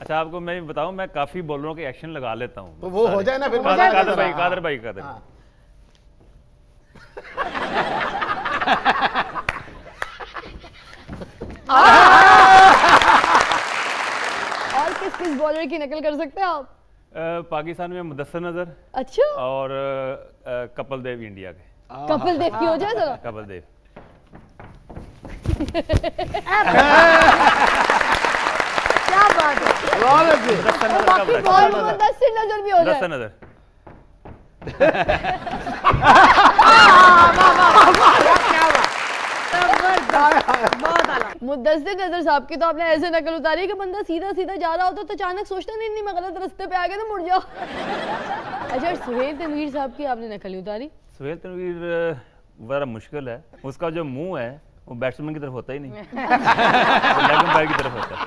अच्छा आपको मैं बताऊं, मैं काफी बॉलरों के एक्शन लगा लेता हूं। तो वो हो जाए ना फिर। कादर भाई और किस बॉलर की नकल कर सकते हैं आप? पाकिस्तान में मुदस्सिर नजर। अच्छा। और कपिल देव इंडिया के। कपिल देव की हो जाए जरा। कपिल देव। क्या बात है। मुदस्सिर नजर भी हो जाए। मुदस्सिर नजर। मुदस्सिर नजर साहब की तो आपने ऐसे नकल उतारी कि बंदा सीधा सीधा जा रहा होता तो अचानक सोचता नहीं मैं गलत रास्ते पे आ गया तो मुड़ जाओ। अच्छा सुहेल तनवीर साहब की आपने नकल उतारी? सुहेल तनवीर बड़ा मुश्किल है, उसका जो मुंह है वो बैट्समैन की तरफ होता ही नहीं, लेग एम्पायर की तरफ होता है।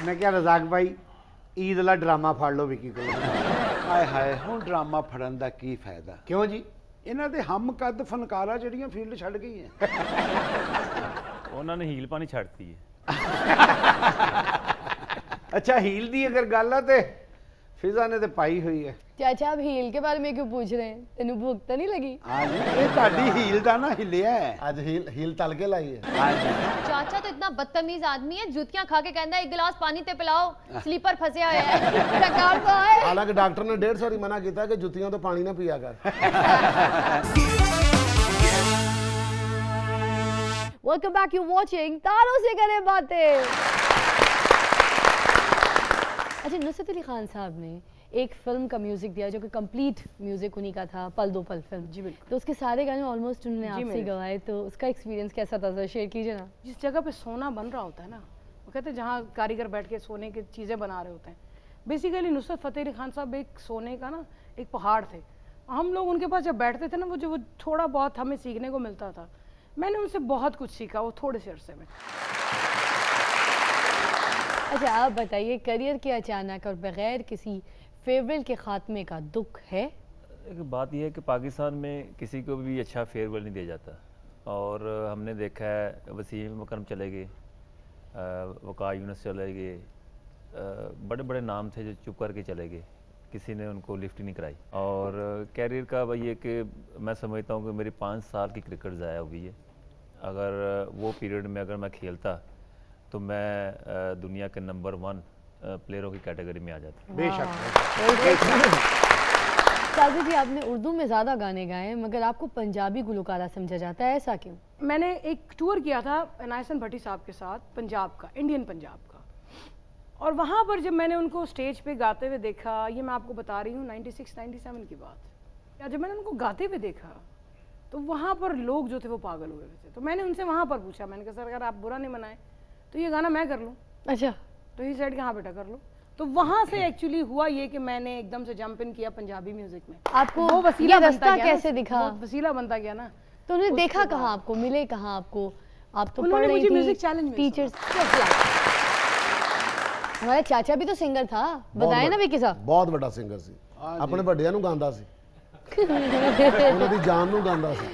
मैं क्या रजाक भाई ईद वाला ड्रामा फाड़ लो विकी को। हाय हाय हुण ड्रामा फड़न दा की फायदा? क्यों जी? इन्हां दे हम कद फनकारा जड़ियां फील्ड छड़ गई हैं। उन्होंने हील पानी छाड़ती है। अच्छा हील दी अगर गल है तो फिजा ने तो पाई हुई है। चाचा आप हील के बारे में क्यों पूछ रहे हैं? तेनू भूख तो नहीं लगी? हाँ जी, ये ताड़ी हील दा ना हिलिया है। आज हील तल के लाई है। हाँ जी। चाचा तो इतना बदतमीज आदमी है, जूतियां खा के कहता है एक गिलास पानी ते पिलाओ, स्लीपर फंसे हुए हैं। सरकार तो है। हालांकि डॉक्टर ने 150 ही मना किया कि जुतियों तो पानी ना पिया कर। वेलकम बैक, यू वाचिंग तारों से करें बातें। अच्छा नुसरत अली खान साहब ने एक फिल्म का म्यूजिक दिया जो कि कंप्लीट म्यूजिक उन्हीं का था, पल दो पल फिल्म। जी बिल्कुल। तो उसके सारे गाने ऑलमोस्ट उन्होंने आपसे गवाए, तो उसका एक्सपीरियंस कैसा था जरा शेयर कीजिए ना। जिस जगह पे सोना बन रहा होता है ना, वो कहते हैं जहाँ कारीगर बैठ के सोने की चीज़ें बना रहे होते हैं, बेसिकली नुसरत फतेह अली खान साहब एक सोने का ना एक पहाड़ थे। हम लोग उनके पास जब बैठते थे ना, वो थोड़ा बहुत हमें सीखने को मिलता था। मैंने उनसे बहुत कुछ सीखा वो थोड़े से अरसे में। अच्छा आप बताइए, करियर के अचानक और बगैर किसी फेयरवेल के खात्मे का दुख है? एक बात यह है कि पाकिस्तान में किसी को भी अच्छा फेयरवेल नहीं दिया जाता, और हमने देखा है वसीम मकरम चले गए, वक़ार यूनुस चले गए, बड़े बड़े नाम थे जो चुप करके चले गए, किसी ने उनको लिफ्ट नहीं कराई। और कैरियर का वही है कि मैं समझता हूँ कि मेरी 5 साल की क्रिकेट ज़ाया हुई है। अगर वो पीरियड में अगर मैं खेलता तो मैं दुनिया के नंबर 1 प्लेयरों की कैटेगरी में आ जाता। बेशक। साजिद जी आपने उर्दू में ज़्यादा गाने गाए मगर आपको पंजाबी गुलकारा समझा जाता है, ऐसा क्यों? मैंने एक टूर किया था एनायसन भट्टी साहब के साथ पंजाब का, इंडियन पंजाब का, और वहाँ पर जब मैंने उनको स्टेज पे गाते हुए देखा, ये मैं आपको बता रही हूँ 96-97 की बात, या जब मैंने उनको गाते हुए देखा तो वहाँ पर लोग जो थे वो पागल हुए थे। तो मैंने उनसे वहाँ पर पूछा, मैंने कहा सर अगर आप बुरा नहीं मनाएं तो ये गाना मैं कर लूँ। अच्छा। तो ही सेड हाँ बेटा कर लो। तो वहाँ से एक्चुअली हुआ ये कि मैंने एकदम से जंप इन किया पंजाबी म्यूजिक में। आपको वो वसीला रास्ता कैसे दिखा? वसीला बनता गया ना। तो उन्हें देखा कहाँ आपको, मिले कहाँ आपको? आप तो उन्होंने मुझे म्यूजिक चैलेंज में टीचर्स। हमारा चाचा भी तो सिंगर था, बताया ना विकी साहब। बहुत बड़ा सिंगर सी, अपने ਵੱਡਿਆਂ ਨੂੰ ਗਾਉਂਦਾ ਸੀ, ਉਹਨਾਂ ਦੀ ਜਾਨ ਨੂੰ ਗਾਉਂਦਾ ਸੀ,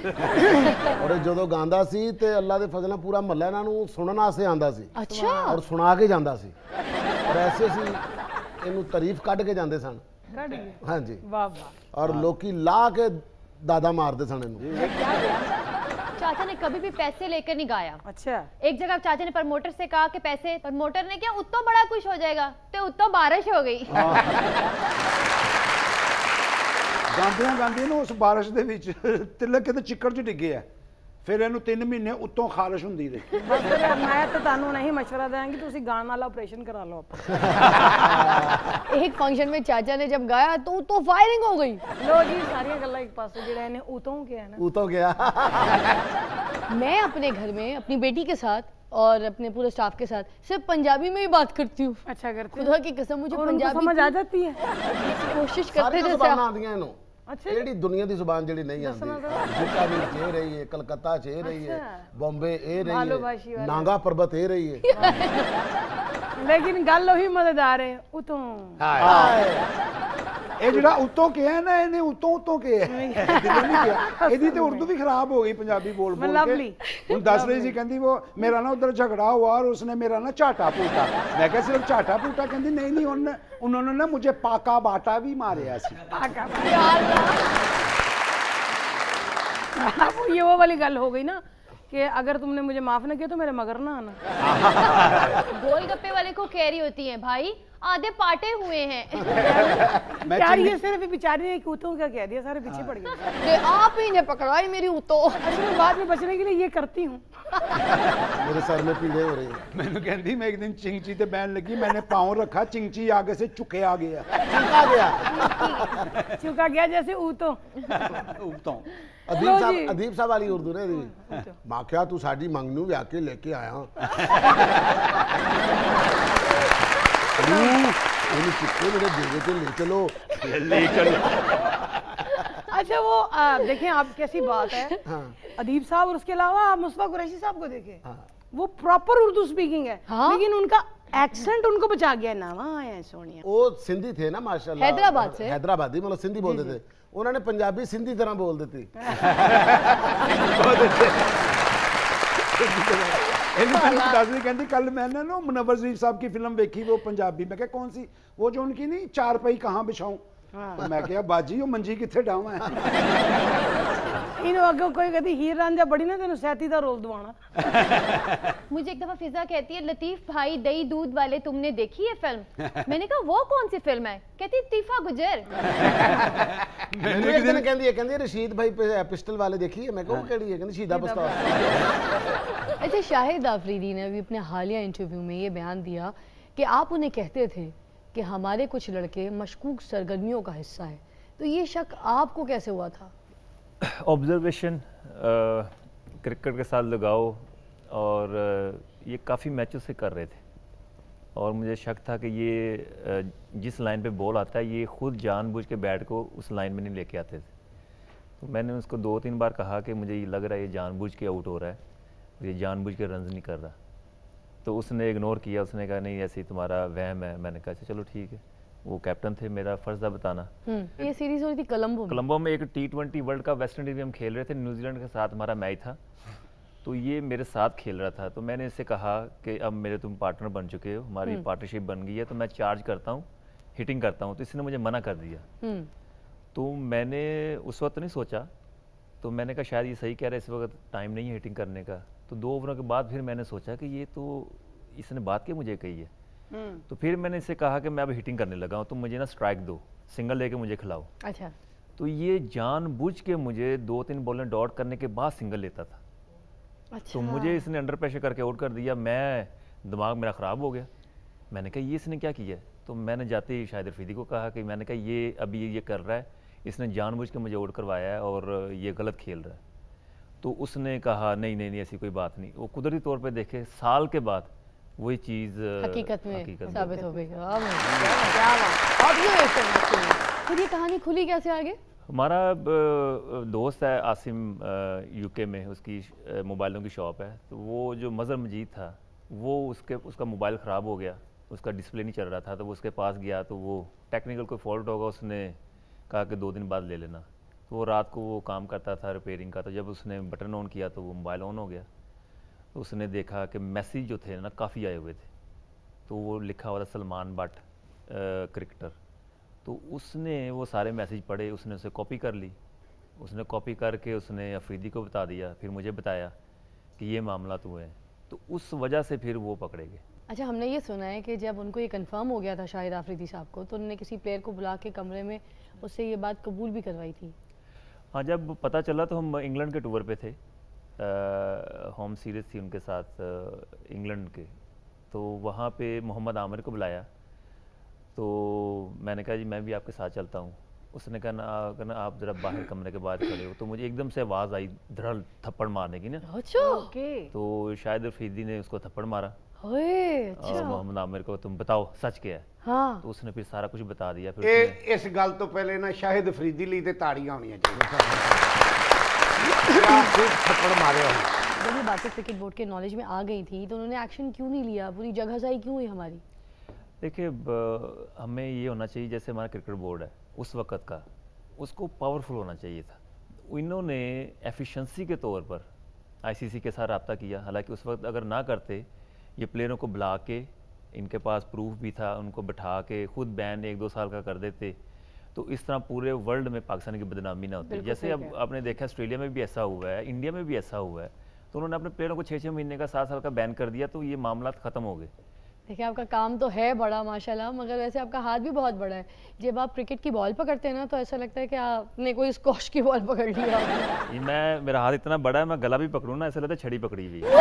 ਔਰ ਜਦੋਂ ਗਾਉਂਦਾ ਸੀ ਤੇ ਅੱਲਾ ਦੇ ਫਜ਼ਲ ਨਾਲ ਪੂਰਾ ਮਹੱਲਾ ਇਹਨਾਂ ਨੂੰ ਸੁਣਨ ਵਾਸਤੇ ਆਂਦਾ ਸੀ। ਅੱਛਾ। ਔਰ ਸੁਣਾ ਕੇ ਜਾਂਦਾ ਸੀ, ਔਰ ਐਸੇ ਸੀ ਇਹਨੂੰ ਤਾਰੀਫ ਕੱਢ ਕੇ ਜਾਂਦੇ ਸਨ। ਕੱਢ ਕੇ? ਹਾਂਜੀ। ਵਾਹ ਵਾਹ। ਔਰ ਲੋਕੀ ਲਾ ਕੇ दादा मारते सन ਇਹਨੂੰ। चाचा ने कभी भी पैसे लेकर नहीं गाया। अच्छा। एक जगह चाचा ने प्रमोटर से कहा कि पैसे, प्रमोटर ने क्या उत्तो बड़ा खुश हो जाएगा, तो उत्तो बारिश हो गई। गांदियां गांदियां ना उस बारिश दे विच तिलक के चिक्कड़ च डिगे है, फिर ਇਹਨੂੰ 3 ਮਹੀਨੇ ਉੱਤੋਂ ਖਾਰਿਸ਼ ਹੁੰਦੀ ਰਹੀ। मैं तो ਤੁਹਾਨੂੰ नहीं मशवरा देंगी, ਤੁਸੀਂ गान वाला ऑपरेशन करा लो। एक फंक्शन में चाचा ने जब गाया तो फायरिंग हो गई। लो जी सारी गल्लां एक पासे जेड़ा ने उतों गया ना, उतो गया। मैं अपने घर में अपनी बेटी के साथ और अपने पूरे स्टाफ के साथ सिर्फ पंजाबी में ही बात करती हूँ। अच्छा करती? खुदा की कसम मुझे पंजाबी समझ आ जाती है। कोशिश करते जैसे आंदियां नो। अच्छा। ਜਿਹੜੀ ਦੁਨੀਆ ਦੀ ਜ਼ੁਬਾਨ ਜਿਹੜੀ ਨਹੀਂ ਆਉਂਦੀ, बीकानेर च रही है, कलकत्ता च रही है, बॉम्बे रही है, नागा पर्वत रही है, लेकिन गल वही मजेदार है उतों। ਇਹ ਜਿਹੜਾ ਉਤੋਂ ਕਿਹਾ ਨਾ ਇਹਨੇ ਉਤੋਂ ਕਿਹਾ ਦਿਲੋਂ ਨਹੀਂ ਕਿਹਾ। ਇਹਦੀ ਤੇ ਉਰਦੂ ਵੀ ਖਰਾਬ ਹੋ ਗਈ ਪੰਜਾਬੀ बोल के। ਹੁਣ ਦੱਸ ਰਹੀ ਸੀ ਕਹਿੰਦੀ वो मेरा ना उधर झगड़ा हुआ और उसने मेरा ना झाटा फूटा। मैं क्या सिर्फ झाटा फूटा? कहती नहीं उन्होंने ना मुझे पाका बाटा भी मारे सी। अब ये वो वाली गल हो गई ना कि अगर तुमने मुझे माफ ना किया तो मेरे मगर ना आना। गोलगप्पे वाले को कह रही होती है भाई आधे पाटे हुए हैं। यार ये सिर्फ बेचारी ने ऊँटों का कह दिया, सारे पीछे पड़ गए। आप ही ने पकड़वाई मेरी ऊँटों। अच्छा मैं बाद में बचने के लिए ये करती हूँ। मेरे सर में पीड़े हो रही है। मैंने कहती मैं एक दिन चिंची ते बैन लगी, मैंने पाँव रखा, चिंची आगे से चुके आ गया। चुका गया जैसे ऊँटों। अदीब साहब वाली उर्दू ने दी। माँ क्या तू साड़ी मंगनू ब्याह के लेके आया। मेरे देवे के ले चलो। अच्छा वो देखें आप कैसी बात है। हाँ। अदीब साहब और उसके अलावा आप मुस्तफा कुरैशी साहब को देखें। हाँ। वो प्रॉपर उर्दू स्पीकिंग है। हाँ? लेकिन उनका एक्सेंट उनको बचा गया ना। वहाँ सोनिया वो सिंधी थे ना माशाल्लाह, हैदराबाद से। हैदराबादी मतलब सिंधी बोलते थे, उन्होंने पंजाबी सिंधी तरह बोल देती। कहती कल मैंने ना मुनव्वर शरीफ साहब की फिल्म देखी वो पंजाबी। मैं क्या कौन सी? वो जो उनकी नहीं चार पाई कहाँ बिछाऊं। तो मैं क्या बाजी वो मंजी किथे डावा है। इन्हों अगे कोई कहती हीर रांझा बड़ी ना तेन सैती का रोल दवाना। मुझे एक दफा फिजा कहती है लतीफ भाई दही दूध वाले तुमने देखी है फिल्म? मैंने कहा वो कौन सी फिल्म है? कहती तीफा गुजर। मैंने एक दिन कहती है रशीद भाई पिस्टल वाले देखी है। मैं कहूँ केड़ी है? कहती शीदा बस्ता। अच्छा शाहिद आफरीदी ने अभी अपने हालिया इंटरव्यू में ये बयान दिया कि आप उन्हें कहते थे कि हमारे कुछ लड़के मशकूक सरगर्मियों का हिस्सा है, तो ये शक आपको कैसे हुआ था? ऑब्जर्वेशन, क्रिकेट के साथ लगाओ और ये काफ़ी मैचों से कर रहे थे और मुझे शक था कि ये जिस लाइन पे बॉल आता है ये खुद जानबूझ के बैट को उस लाइन में नहीं लेके आते थे। तो मैंने उसको 2-3 बार कहा कि मुझे ये लग रहा है ये जानबूझ के आउट हो रहा है, ये जानबूझ के रन्स नहीं कर रहा। तो उसने इग्नोर किया, उसने कहा नहीं ऐसे ही तुम्हारा वहम है। मैंने कहा चलो ठीक है, वो कैप्टन थे, मेरा फर्ज था बताना। ये सीरीज हो रही थी कोलंबो में एक T20 world cup West Indies में हम खेल रहे थे, न्यूजीलैंड के साथ हमारा मैच था। तो ये मेरे साथ खेल रहा था, तो मैंने इससे कहा कि अब मेरे तुम पार्टनर बन चुके हो, हमारी पार्टनरशिप बन गई है, तो मैं चार्ज करता हूँ, हिटिंग करता हूँ। तो इसने मुझे मना कर दिया। तो मैंने उस वक्त नहीं सोचा, तो मैंने कहा शायद ये सही कह रहा है, इस वक्त टाइम नहीं है हिटिंग करने का। तो 2 ओवरों के बाद फिर मैंने सोचा कि ये तो इसने बात की मुझे कही है। तो फिर मैंने इससे कहा कि मैं अब हिटिंग करने लगा हूँ, तुम मुझे ना स्ट्राइक दो, सिंगल लेके मुझे खिलाओ। अच्छा। तो ये जानबूझ के मुझे 2-3 बॉलें डॉट करने के बाद सिंगल लेता था। अच्छा। तो मुझे इसने अंडर प्रेशर करके आउट कर दिया, मैं दिमाग मेरा ख़राब हो गया। मैंने कहा ये इसने क्या किया है? तो मैंने जाते ही शाहिद रफीदी को कहा कि मैंने कहा ये अभी ये कर रहा है, इसने जानबूझ के मुझे आउट करवाया है और ये गलत खेल रहा है। तो उसने कहा नहीं नहीं नहीं ऐसी कोई बात नहीं। वो कुदरती तौर पे देखे साल के बाद वही चीज़ हकीकत में साबित हो गई। फिर ये कहानी खुली कैसे आगे? हमारा दोस्त है आसिम, यूके में उसकी मोबाइलों की शॉप है। तो वो जो मज़हर मजीद था वो उसका मोबाइल ख़राब हो गया, उसका डिस्प्ले नहीं चल रहा था। तो वो उसके पास गया, तो वो टेक्निकल कोई फॉल्ट होगा, उसने कहा कि 2 दिन बाद ले लेना। तो वो रात को वो काम करता था रिपेयरिंग का, तो जब उसने बटन ऑन किया तो वो मोबाइल ऑन हो गया। तो उसने देखा कि मैसेज जो थे ना काफ़ी आए हुए थे। तो वो लिखा हुआ था सलमान बट क्रिकेटर। तो उसने वो सारे मैसेज पढ़े, उसने उसे कॉपी कर ली। उसने कॉपी करके उसने अफरीदी को बता दिया, फिर मुझे बताया कि ये मामला तो है। तो उस वजह से फिर वो पकड़े गए। अच्छा, हमने ये सुना है कि जब उनको ये कंफर्म हो गया था शाहिद आफरीदी साहब को, तो उन्होंने किसी प्लेयर को बुला के कमरे में उससे ये बात कबूल भी करवाई थी। हाँ, जब पता चला तो हम इंग्लैंड के टूर पे थे, होम सीरीज़ थी उनके साथ इंग्लैंड के। तो वहाँ पे मोहम्मद आमिर को बुलाया, तो मैंने कहा जी मैं भी आपके साथ चलता हूँ। उसने कहा आप ज़रा बाहर कमरे के बाहर खड़े हो। तो मुझे एकदम से आवाज़ आई धड़ल थप्पड़ मारने की ना। अच्छा। तो शाहिद रफीदी ने उसको थप्पड़ मारा। अच्छा। और मोहम्मद आमिर को तुम बताओ सच क्या है। हाँ। तो उसने फिर सारा कुछ बता दिया। फिर इस गल तो पहले ना शाहिद अफरीदी लिए तो ताड़ियां होनी चाहिए। थप्पड़ मारे जब ये बातें क्रिकेट बोर्ड के नॉलेज में आ गई थी तो उन्होंने एक्शन क्यों नहीं लिया? पूरी जगहज़ाही क्यों हुई हमारी? देखिए, हमें ये होना चाहिए जैसे हमारा क्रिकेट बोर्ड है, उस वक़्त का, उसको पावरफुल होना चाहिए था। इन्होंने एफिशिएंसी के तौर पर आईसीसी के साथ रब्ता किया, हालांकि उस वक्त अगर ना करते, ये प्लेयरों को बुला के, इनके पास प्रूफ भी था, उनको बिठा के खुद बैन 1-2 साल का कर देते, तो इस तरह पूरे वर्ल्ड में पाकिस्तान की बदनामी ना होती। जैसे अब आपने देखा ऑस्ट्रेलिया में भी ऐसा हुआ है, इंडिया में भी ऐसा हुआ है, तो उन्होंने अपने प्लेयरों को 6-6 महीने का 7 साल का बैन कर दिया, तो ये मामला ख़त्म हो गए। देखिए आपका काम तो है बड़ा माशाल्लाह, मगर वैसे आपका हाथ भी बहुत बड़ा है। जब आप क्रिकेट की बॉल पकड़ते हैं ना, तो ऐसा लगता है कि आपने कोई स्क्वॉश की बॉल पकड़ लिया। मेरा हाथ इतना बड़ा है, मैं गला भी पकड़ूँ ना, ऐसा लगता है छड़ी पकड़ी हुई। मैंने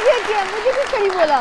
क्या किया, मुझे भी छड़ी बोला।